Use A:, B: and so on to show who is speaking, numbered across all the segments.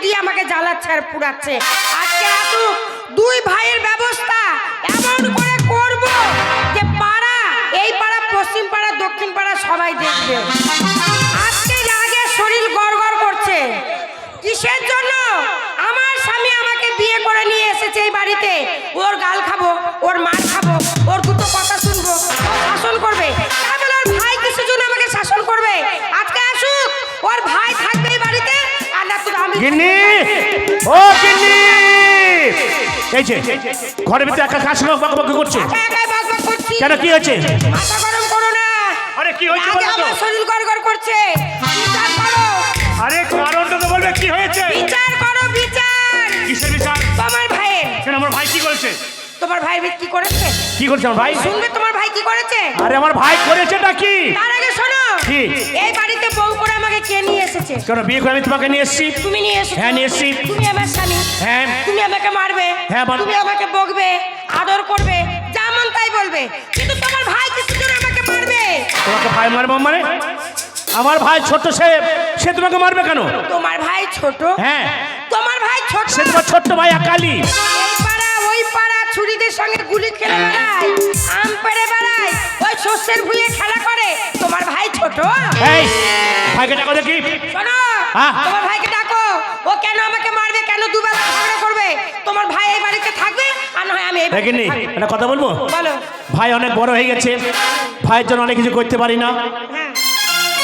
A: দিয়ে আমাকে জ্বালাচ্ছে আর পুড়াচ্ছে। আজকে আসুক, দুই ভাইয়ের ব্যবস্থা এমন করে করব যে পাড়া, এই পাড়া, পশ্চিম পাড়া, দক্ষিণ পাড়া সবাই দেখবে। আজকে রাগে শরীর গড়গড় করছে। কিসের জন্য? আমার স্বামী আমাকে বিয়ে করে নিয়ে এসেছে এই বাড়িতে। ওর গাল খাবো, ওর মার খাবো, ওর দুটো কথা শুনবো, ও শাসন করবে। তাই বলে ওর ভাই কিসের জন্য আমাকে শাসন করবে? আজকে আসুক, ওর ভাই থাকবে এই বাড়িতে, আর না তো আমি।
B: গিন্নি, ও গিন্নি, এই যে ঘরের ভিতরে একা কাজ বকবক করছে।
A: একাই বকবক করছি।
B: কেন, কি হয়েছে?
A: মাথা গরম করো না।
B: আরে কি হয়েছে
A: আগে
B: বলো তো?
A: আমার শরীর গড়গড় করছে। বিচার করো।
B: আরে কারণটা তো বলবে, কি হয়েছে?
A: বিচার করো, বিচার।
B: কিসের বিচার?
A: তোমার ভাইয়ের।
B: কেন, আমার ভাই কি করেছে?
A: তোমার ভাই কি করেছে?
B: কি করেছে আমার ভাই?
A: শুনবে তোমার ভাই কি করেছে?
B: আরে আমার ভাই করেছেটা কি?
A: তার আগে শোনো,
B: কি?
A: এই বাড়িতে বউ করে আমাকে কে নিয়ে এসেছে?
B: কেন, বিয়ে করে আমি তোমাকে নিয়ে এসেছি।
A: তুমি নিয়ে এসেছো।
B: হ্যাঁ, নিয়ে এসেছি।
A: তুমি আমার স্বামী।
B: হ্যাঁ।
A: তুমি আমাকে মারবে।
B: হ্যাঁ, মারবো।
A: তুমি আমাকে বকবে, আদর করবে, যা মন তাই বলবে। কিন্তু তোমার ভাই কিসের জন্য আমাকে মারবে?
B: তোমাকে ভাই মারবো মানে? আমার ভাই ছোট, সে তোমাকে মারবে কেন?
A: তোমার ভাই ছোট?
B: হ্যাঁ,
A: তোমার ভাই ছোট?
B: সে তোমার ছোট্ট ভাই আকালি।
A: এই পাড়া ওই পাড়া ছুরিদের সঙ্গে গুলি খেলে বেড়ায়, আম পেড়ে বেড়ায়, ওই শস্যের ভুঁইয়ে খেলা করে। তোমার ভাই ছোট?
B: এই ভাইকে ডাকো দেখি।
A: শোনো,
B: হ্যাঁ।
A: তোমার ভাইকে ডাকো। ও কেন আমাকে মারবে? কেন দুবেলা ঝগড়া করবে? তোমার ভাই এই বাড়িতে থাকবে, আর না হয় আমি এই বাড়িতে
B: দেখিনি,
A: থাকবো।
B: একটা কথা বলবো?
A: বলো।
B: ভাই অনেক বড় হয়ে গেছে, ভাইয়ের জন্য অনেক কিছু করতে পারি না।
A: হ্যাঁ,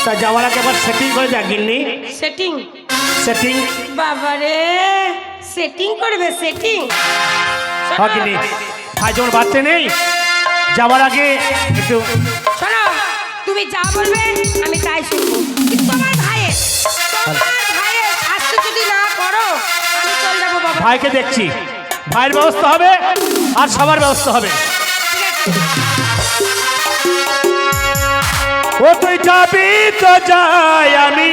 B: তাই যাওয়ার আগে একবার সেটিং করে যা গিন্নি।
A: সেটিং?
B: সেটিং?
A: বাবারে, সেটিং করবে? সেটিং?
B: হ্যাঁ গিন্নি, ভাই যখন বাড়তে নেই, যাওয়ার আগে একটু।
A: শোনো, তুমি যা বলবে আমি তাই শুনবো। কিন্তু তোমার ভাইয়ের শাস্তি যদি না করো, আমি চলে যাবো বাবা।
B: ভাইকে দেখছি, ভাইয়ের ব্যবস্থা হবে আর সবার ব্যবস্থা হবে।
A: ঠিক আছে।
B: ও তুই যাবি তো যাই, আমি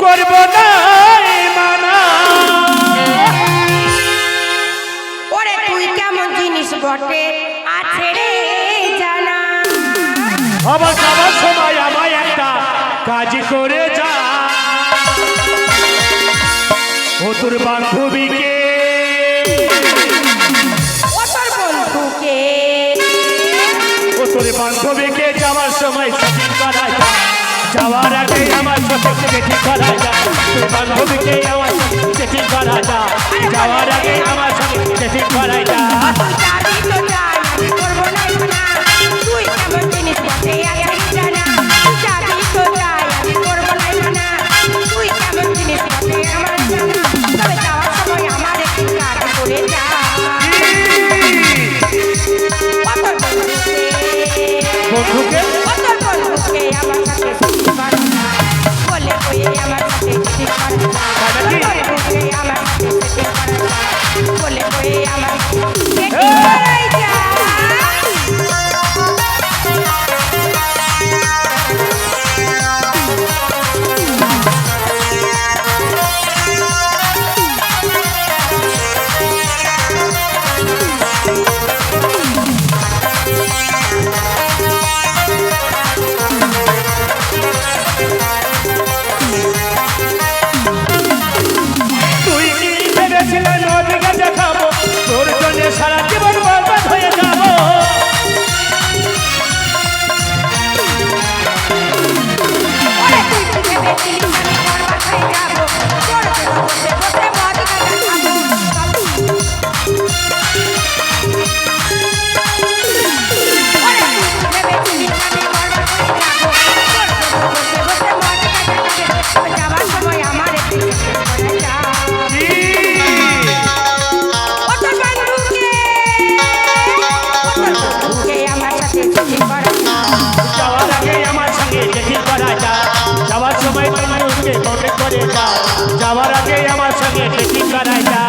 B: করব না এই মানা।
A: ওরে তুই কেমন জিনিস বটে, আছে রে জানা।
B: আবার যাবার সময় আমায় একটা কাজ করে যা। ও তোর বান্ধবীকে,
A: ও তোর বন্ধুকে,
B: ও তোর বান্ধবীকে যাওয়ার সময় সেটিং করা যা। যাওয়ার আগে আমার সাথে সেটিং করা যা। তোর বান্ধবীকে আমার সেটিং করা যা। যাওয়ার আগে আমার সাথে সেটিং করা যা।
A: তুই যাবি তো যাই, আমি করবো না মানা। তুই কেমন জিনিস বটে, আছে রে জানা। তুই যাবি তো যাই, আমি করবো না মানা। তুই কেমন জিনিস বটে আমার জানা। তবে যাওয়ার সময় আমার একটু কাজ করে যা। ও তোর বন্ধুকে,
B: বন্ধুকে?
A: ও তোর বন্ধুকে আমার সাথে সেটিং করা যা। বলে কয়ে আমার সাথে সেটিং করা যা।
B: তাই নাকি?
A: বন্ধুকে আমার সাথে সেটিং করা যা। বলে কয়ে আমার সেটিং করাই যা।
B: তুই কি ভেবেছিলে নদীকে দেখাবো, তোর জন্য সারা জীবন বরবাদ হয়ে যাবো।
A: ওরে তুই কি ভেবেছিলিস আমি বরবাদ হয়ে যাবো? তোর জন্য বসে বসে মদ গাঁজা খাবো। ওরে তুই কি ভেবেছিলিস আমি বরবাদ হয়ে যাবো? তোর জন্য বসে বসে মদ গাঁজা খাবো। যাবার সময় আমার একটু সেটিং করে যা। ও তোর বন্ধুকে, ও তোর বন্ধুকে আমার সাথে সেটিং করা যা।
B: যাওয়ার আগে আমার সঙ্গে সেটিং করা যা। যাওয়ার সময় তোর মানুষকে কন্ট্যাক্ট করে যা। যাওয়ার আগে আমার সঙ্গে সেটিং করা যা।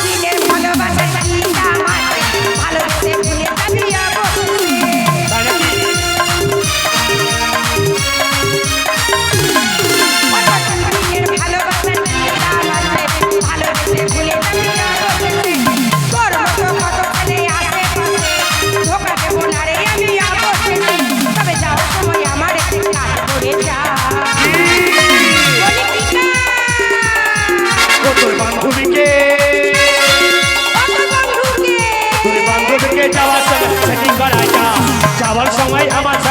A: দিনের ভালোবাসা গীতা হাতে, ভালোবেসে ভুলে যাবি অবশ্যই।
B: তাই নাকি?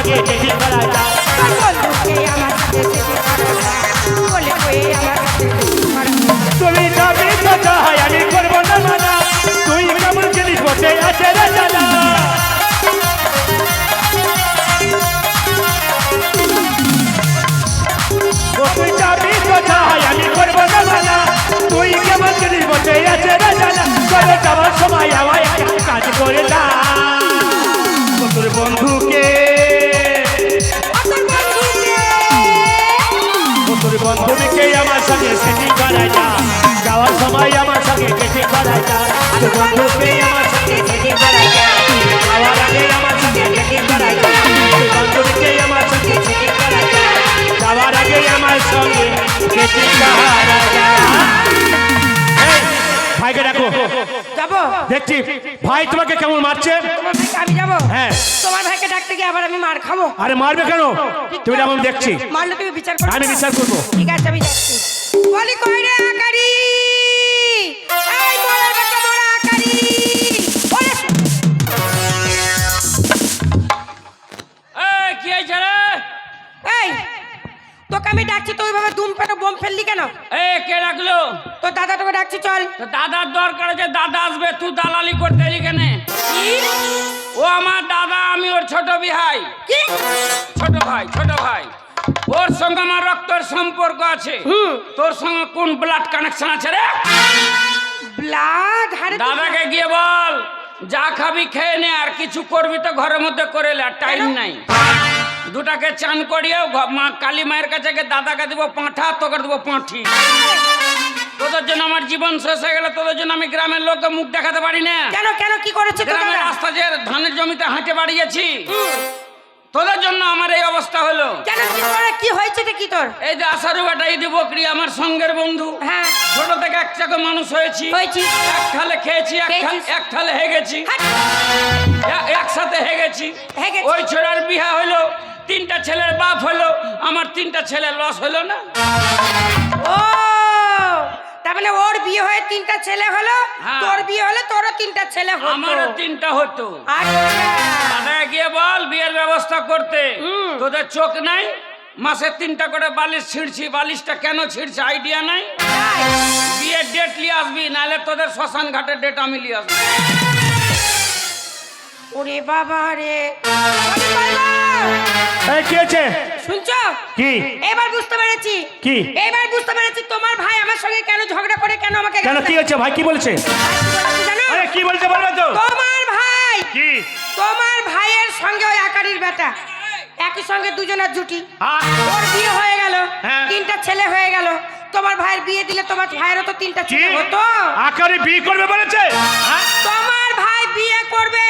B: সঙ্গে ডেটিং করা যায়
A: তোর বন্ধুকে আমার সাথে সেটিং করা যায় বলে কয়ে আমার সাথে সেটিং করা যায়।
B: তুমি যাবি তো যাই আমি করবো না মানা তুই কেমন জিনিস বসে আছে রে জানা তুই যাবি তো যাই আমি করবো না মানা তুই কেমন জিনিস বসে আছে রে জানা করে যাওয়ার সময় আমায় একটা কাজ করে না তোর বন্ধুকে তোর বন্ধুকে আমার সঙ্গে সেটিং করা যায় যাওয়ার সময় আমার সঙ্গে সেটিং করা যায় তোর বন্ধুকে আমার সঙ্গে সেটিং করা যায় যাওয়ার আগে আমার সঙ্গে সেটিং করা যায় তোর বন্ধুকে আমার সঙ্গে সেটিং করা যায় যাওয়ার আগে আমার সঙ্গে সেটিং করা যায় এই, ভাইকে ডাকো
A: যাবো
B: দেখছি ভাই তোমাকে কেমন মারছে
A: তোমার ভাইকে আমি যাবো
B: হ্যাঁ।
A: তোমার ভাইকে ডাকতে গিয়ে আবার আমি মার খাবো
B: আরে মারবে কেন তুমি আমি দেখছি
A: মারলে তুমি বিচার করো
B: আমি বিচার করবো
A: ঠিক আছে আমি যাচ্ছি বলি কই রে আকারি এই মোড়ের বাচ্চা মোড়া আকারি ওরে
C: এই কি হয়েছে রে?
A: এই তোকে আমি ডাকছি তুই ওইভাবে দুম পেটে বোম ফেললি কেন
C: এই কে ডাকলো?
A: তোর দাদা তোকে ডাকছি চল
C: তো দাদার দরকার আছে, দাদা আসবে, তুই দালালি করতে এলি কেন? ও আমার দাদা, আমি ওর ছোট ভাই।
A: কি
C: ছোট ভাই, ছোট ভাই। ওর সঙ্গে আমার রক্তের সম্পর্ক আছে। তোর সঙ্গে কোন ব্লাড কানেকশন আছে রে?
A: ব্লাড হারে
C: দাদাকে গিয়ে বল যা খাবি খেয়ে নে, আর কিছু করবি তো ঘরের মধ্যে করে লে, টাইম নাই। দুটাকে চান করিয়ে মা কালী মায়ের কাছে গিয়ে দাদাকে দিব পাঁঠা, তোকে দেবো পাঁঠি। তোদের জন্য আমার জীবন শেষ হয়ে গেলে, তোদের জন্য আমি গ্রামের লোককে মুখ দেখাতে পারি না।
A: কেন কেন কি করেছে তোর
C: গ্রামের
A: দাদা?
C: রাস্তা যে ধানের জমিতে হাঁটে বাড়িয়েছি, তোদের জন্য আমার এই অবস্থা হলো।
A: কেন কি করে কি হয়েছে কি তোর?
C: এই যে আশারু বেটা, এই যে বকরি, আমার সঙ্গের বন্ধু।
A: হ্যাঁ
C: ছোট থেকে এক চাকে মানুষ হয়েছি,
A: হয়েছি।
C: এক থালে খেয়েছি,
A: খেয়েছিস।
C: এক থালে হেগেছি,
A: হাট।
C: একসাথে হেগেছি।
A: হেগেছি।
C: ওই ছোড়ার বিয়া হলো, তিনটা ছেলের বাপ হলো, আমার তিনটা ছেলে লস হলো না?
A: ও তার মানে ওর বিয়ে হয়ে তিনটা ছেলে হলো,
C: হ্যাঁ।
A: তোর বিয়ে হলে তোরও তিনটা ছেলে হতো।
C: আমারও তিনটা হতো।
A: আচ্ছা
C: দাদাকে গিয়ে বল বিয়ের ব্যবস্থা করতে। তোদের চোখ নাই? মাসে 3টা করে বালিশ ছিঁড়ছি, বালিশটা কেন ছিঁড়ছি আইডিয়া নাই?
A: তাই?
C: বিয়ের ডেট নিয়ে আসবি, নাহলে তোদের শ্মশান ঘাটের ডেট আমি নিয়ে আসবো।
A: ওরে বাবা রে ওরে বাবা!
B: এই কি হয়েছে
A: শুনছো
B: কি
A: এবার বুঝতে পেরেছি
B: কি?
A: এবার বুঝতে পেরেছি তোমার ভাই আমার সঙ্গে কেন ঝগড়া করে, কেন আমাকে
B: কেন কি হয়েছে ভাই কি বলেছে
A: জানো?
B: আরে কি বলছে বলবে তো
A: তোমার ভাই
B: কি
A: তোমার ভাইয়ের সঙ্গে ওই আকারির বেটা একই সঙ্গে দুজনের জুটি।
B: হ্যাঁ।
A: ওর বিয়ে হয়ে গেল,
B: হ্যাঁ।
A: তিনটা ছেলে হয়ে গেল। তোমার ভাইয়ের বিয়ে দিলে তোমার ভাইয়েরও তো তিনটা
B: কি
A: ছেলে হতো।
B: আকারে বিয়ে করবে বলেছে হ্যাঁ?
A: তোমার ভাই বিয়ে করবে,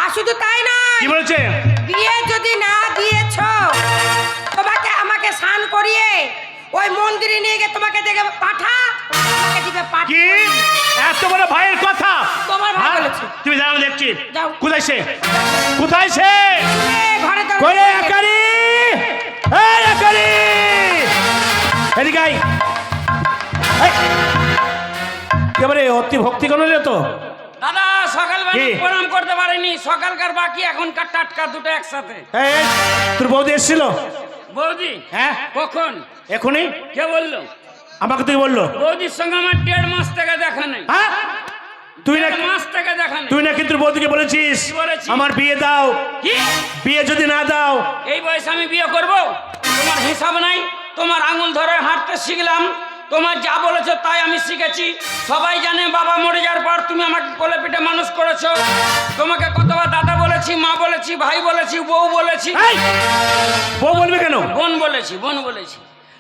A: আর শুধু তাই না,
B: কি বলেছে
A: বিয়ে যদি না দিয়েছো তোমাকে আমাকে স্নান করিয়ে ওই মন্দিরে নিয়ে গিয়ে তোমাকে দেখে পাঠা, তোমাকে দিবে পাঠা।
B: কি এত বড় ভাইয়ের কথা
A: তোমার ভাই
B: হ্যাঁ?
A: বলেছে।
B: তুমি জানো দেখছি
A: যাও।
B: কোথায় সে কোথায় সে
A: ঘরে তো
B: করে আকারি এই আকারি এদিকে আই এই, একেবারে অতি ভক্তি কোন তো
C: দাদা সকালবেলা
B: কি?
C: প্রণাম করতে পারিনি, সকালকার বাকি এখনকার টাটকা দুটো একসাথে।
B: এই, এই, তোর বৌদি এসেছিল
C: বৌদি
B: হ্যাঁ
C: কখন?
B: এখনই
C: কে বললো?
B: আমাকে তুই বললো
C: বৌদির সঙ্গে আমার 1.5 মাস থেকে দেখা নেই।
B: হ্যাঁ তুই না
C: 1.5 মাস থেকে দেখা নেই।
B: তুই না কিন্তু বৌদিকে বলেছিস
C: কি বলেছি?
B: আমার বিয়ে দাও
C: কি
B: বিয়ে যদি না দাও
C: এই বয়সে আমি বিয়ে করব? তোমার হিসাব নাই? তোমার আঙুল ধরে হাঁটতে শিখলাম, তোমার যা বলেছো তাই আমি শিখেছি। সবাই জানে বাবা মরে যাওয়ার পর তুমি আমাকে কোলে পিঠে মানুষ করেছো। তোমাকে কতবার দাদা বলেছি, মা বলেছি, ভাই বলেছি, বউ বলেছি।
B: এই, বউ বলবে কেন
C: বোন বলেছি, বোন বলেছি।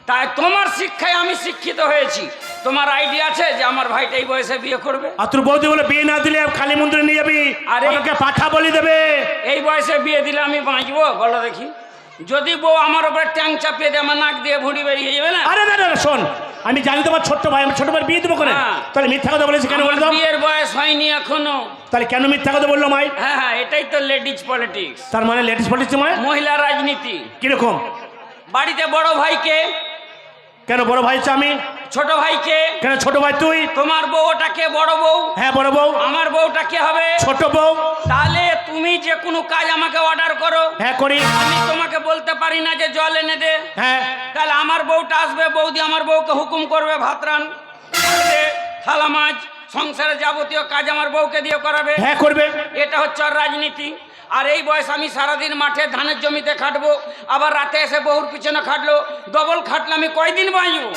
C: তাই তোমার শিক্ষায় আমি শিক্ষিত হয়েছি। তোমার আইডিয়া আছে যে আমার ভাইটা এই বয়সে বিয়ে করবে?
B: আর তোর বৌদি বলে বিয়ে না দিলে কালী মন্দিরে নিয়ে যাবি
C: আরে।
B: আমাকে পাঠা বলি দেবে
C: এই বয়সে বিয়ে দিলে আমি বাঁচবো? বলো দেখি। যদি বউ আমার উপরে ট্যাং চাপিয়ে দিয়ে আমার নাক দিয়ে ভুঁড়ি বেরিয়ে যাবে না?
B: আরে না না না, শোন আমি জানি তোমার ছোট্ট ভাই আমি ছোট ভাই বিয়ে দেবো কেন
C: হ্যাঁ।
B: তাহলে মিথ্যা কথা বলেছি কেন
C: আমার
B: বলে দাও
C: বিয়ের বয়স হয়নি এখনো।
B: তাহলে কেন মিথ্যা কথা বললো মাই
C: হ্যাঁ হ্যাঁ, এটাই তো লেডিজ পলিটিক্স,
B: তার মানে লেডিস পলিটিক্স মানে
C: মহিলা রাজনীতি।
B: কিরকম
C: বাড়িতে বড় ভাইকে
B: কেন বড় ভাই হচ্ছে আমি?
C: ছোট ভাইকে?
B: কেন ছোট ভাই তুই?
C: তোমার বউটা কে বড় বউ?
B: হ্যাঁ বড় বউ।
C: আমার বউটা কে হবে?
B: ছোট বউ।
C: তাহলে তুমি যে কোনো কাজ আমাকে অর্ডার করো,
B: হ্যাঁ করি।
C: আমি তোমাকে বলতে পারি না যে জল এনে দে।
B: হ্যাঁ
C: তাহলে আমার বউটা আসবে, বৌদি আমার বউকে হুকুম করবে ভাত রান, করবে, থালা মাছ, সংসারের যাবতীয় কাজ আমার বউকে দিয়ে করাবে।
B: হ্যাঁ করবে।
C: এটা হচ্ছে ওর রাজনীতি। আর এই বয়স আমি সারাদিন মাঠে ধানের জমিতে খাটবো, আবার রাতে এসে বহুর পিছনে খাটলো, ডবল খাটলে আমি কয়দিন বাঁচবো?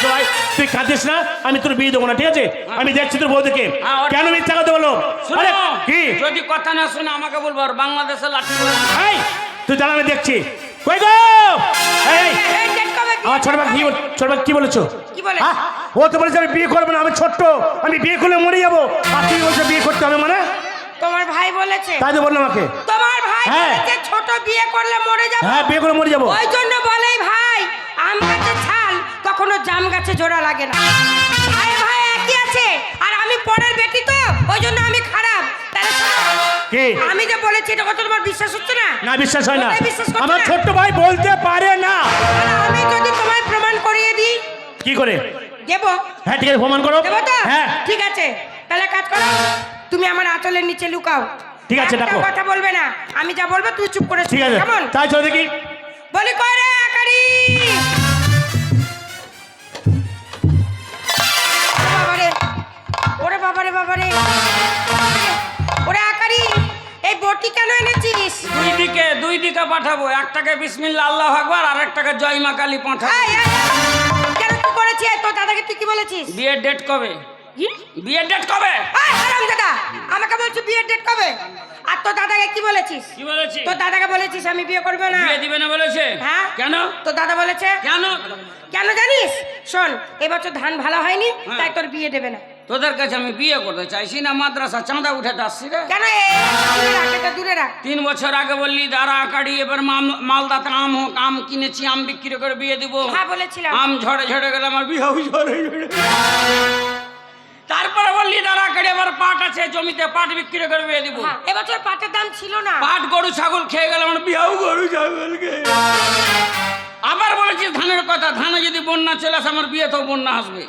B: ভাই তুই কাঁদিস না, আমি তোর বিয়ে দেবো না, ঠিক আছে? আমি দেখছি তোর বৌদিকে।
C: হ্যাঁ, ওর-
B: কেন মিথ্যা কথা বলো?
C: শোনো,
B: আরে, কি
C: যদি কথা না শুনে আমাকে বলবো আর বাংলাদেশে লাঠি করে দেবো।
B: এই, তুই জানা আমি দেখছি। কই গো? এই,
A: এই ডেট কবে বিয়ে
B: আমার ছোট ভাই
A: করবে?
B: ছোট ভাই কি বলেছো?
A: কি বলে?
B: হ্যাঁ? ও তো বলেছে আমি বিয়ে করবো না, আমি ছোট্ট, আমি বিয়ে করলে মরে যাবো। আর তুই বলছো বিয়ে করতে হবে মানে?
A: তোমার ভাই বলেছে?
B: তাই তো বললাম আমাকে।
A: তোমার ভাই
B: হ্যাঁ।
A: বলেছে ছোট বিয়ে করলে মরে যাবে।
B: হ্যাঁ বিয়ে করে মরে যাবো।
A: ওই জন্য বলে ভাই আম গাছে ছাল কখনো জাম গাছে জোড়া লাগে না। ভাই ভাই একই আছে, আর আমি পরের বেটি তো, ওই জন্য আমি খারাপ। তাহলে শোনো,
B: কি?
A: আমি যে বলেছি এটা কথা তোমার বিশ্বাস হচ্ছে না?
B: না বিশ্বাস হয় না।
A: কোথায় বিশ্বাস করছো
B: আমার
A: না?
B: ছোট্ট ভাই বলতে পারে না।
A: তাহলে আমি যদি তোমায় প্রমাণ করিয়ে দিই?
B: কি করে?
A: দেবো?
B: হ্যাঁ ঠিক আছে প্রমাণ করো।
A: দেবো তো?
B: হ্যাঁ
A: ঠিক আছে, তাহলে কাজ করো, তুমি আমার আঁচলের নিচে লুকাও।
B: ঠিক আছে,
A: একটা
B: ডাকো।
A: কথা বলবে না, আমি যা বলবো তুই চুপ করে
B: ঠিক
A: শুনবি,
B: আছে
A: কেমন?
B: তাই চলো দেখি।
A: বলি কই রে আকারি? বাবারে, ওরে বাবারে বাবারে, ওরে আকারি, এই বটি কেন এনেছিস?
C: দুই দিকে পাঠাবো, একটাকে বিসমিল্লাহ আল্লাহ আকবার, আর একটাকে জয় মা কালী পাঠাবো।
A: এই, এই, কেন কি করেছিস? তোর দাদাকে তুই কি বলেছিস?
C: বিয়ের ডেট কবে?
A: কি?
C: বিয়ের ডেট কবে?
A: এই হারামজাদা, আমাকে বলছিস বিয়ের ডেট কবে? আর তোর দাদাকে কি বলেছিস?
C: কি বলেছি?
A: তোর দাদাকে বলেছিস আমি বিয়ে করবো না?
C: বিয়ে দিবে না বলেছে?
A: হ্যাঁ।
C: কেন?
A: তোর দাদা বলেছে।
C: কেন?
A: কেন জানিস? শোন, এবছর ধান ভালো হয়নি,
C: হ্যাঁ।
A: তাই তোর বিয়ে দেবে না।
C: তোদের কাছে আমি বিয়ে করতে চাইছি না, মাদ্রাসা চাঁদা উঠে আসছি রে।
A: কেন? দূরে রাখ, এটা দূরে রাখ।
C: 3 বছর আগে বললি দাঁড়া কাড়ি, এবার মালদাতে আম হোক, আম কিনেছি, আম বিক্রি করে বিয়ে দিব।
A: হ্যাঁ বলেছিলাম।
C: আম ঝড়ে ঝড়ে গেল, আমার বিয়ে ঝড়ে ঝড়ে। তারপরে বললি দাঁড়া কাড়ি, এবার পাট আছে জমিতে, পাট বিক্রি করে বিয়ে দিব।
A: হ্যাঁ, এবছর পাটের দাম ছিল না।
C: পাট গরু ছাগল খেয়ে গেল, আমার বিয়েও গরু ছাগল খেয়ে গেল। আবার বলেছিস ধানের কথা, ধানে যদি বন্যা চলে আসে আমার বিয়ে তো বন্যা আসবে।